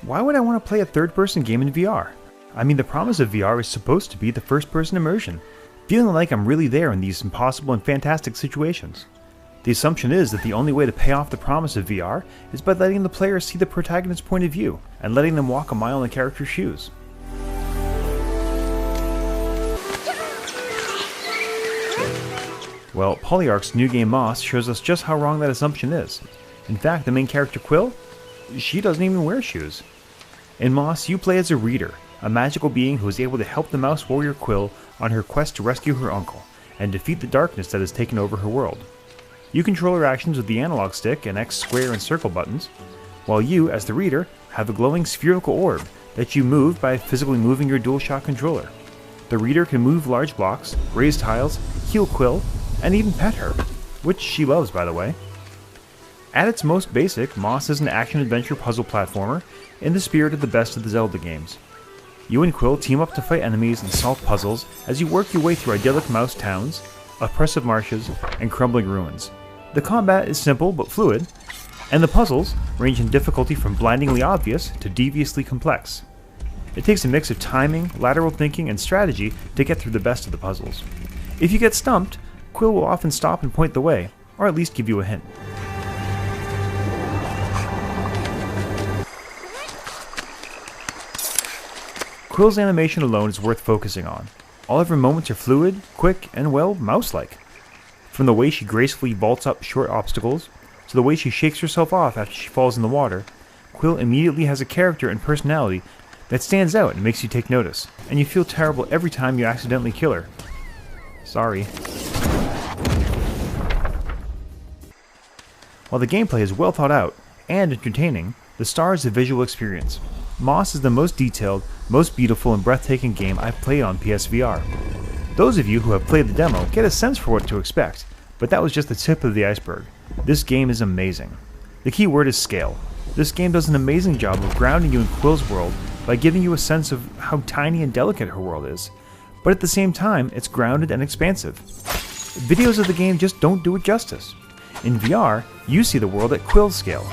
Why would I want to play a third-person game in VR? I mean, the promise of VR is supposed to be the first-person immersion, feeling like I'm really there in these impossible and fantastic situations. The assumption is that the only way to pay off the promise of VR is by letting the player see the protagonist's point of view and letting them walk a mile in the character's shoes. Well, Polyarch's new game Moss shows us just how wrong that assumption is. In fact, the main character Quill, she doesn't even wear shoes. In Moss, you play as a reader, a magical being who is able to help the mouse warrior Quill on her quest to rescue her uncle and defeat the darkness that has taken over her world. You control her actions with the analog stick and X, square, and circle buttons, while you, as the reader, have a glowing spherical orb that you move by physically moving your DualShock controller. The reader can move large blocks, raise tiles, heal Quill, and even pet her, which she loves, by the way. At its most basic, Moss is an action-adventure puzzle platformer in the spirit of the best of the Zelda games. You and Quill team up to fight enemies and solve puzzles as you work your way through idyllic mouse towns, oppressive marshes, and crumbling ruins. The combat is simple but fluid, and the puzzles range in difficulty from blindingly obvious to deviously complex. It takes a mix of timing, lateral thinking, and strategy to get through the best of the puzzles. If you get stumped, Quill will often stop and point the way, or at least give you a hint. Quill's animation alone is worth focusing on. All of her moments are fluid, quick, and well, mouse-like. From the way she gracefully vaults up short obstacles, to the way she shakes herself off after she falls in the water, Quill immediately has a character and personality that stands out and makes you take notice, and you feel terrible every time you accidentally kill her. Sorry. While the gameplay is well thought out and entertaining, the star is the visual experience. Moss is the most detailed, most beautiful, and breathtaking game I've played on PSVR. Those of you who have played the demo get a sense for what to expect, but that was just the tip of the iceberg. This game is amazing. The key word is scale. This game does an amazing job of grounding you in Quill's world by giving you a sense of how tiny and delicate her world is, but at the same time, it's grounded and expansive. Videos of the game just don't do it justice. In VR, you see the world at Quill's scale,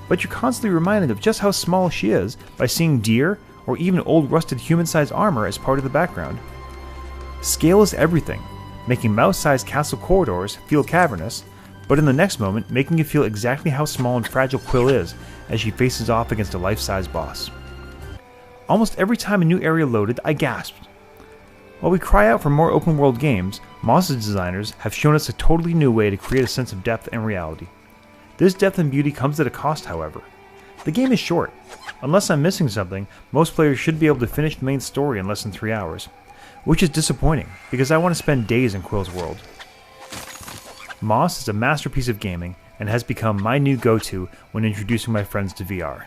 but you're constantly reminded of just how small she is by seeing deer or even old rusted human-sized armor as part of the background. Scale is everything, making mouse-sized castle corridors feel cavernous, but in the next moment making you feel exactly how small and fragile Quill is as she faces off against a life-size boss. Almost every time a new area loaded, I gasped. While we cry out for more open-world games, Moss's designers have shown us a totally new way to create a sense of depth and reality. This depth and beauty comes at a cost, however. The game is short. Unless I'm missing something, most players should be able to finish the main story in less than 3 hours. Which is disappointing, because I want to spend days in Quill's world. Moss is a masterpiece of gaming, and has become my new go-to when introducing my friends to VR.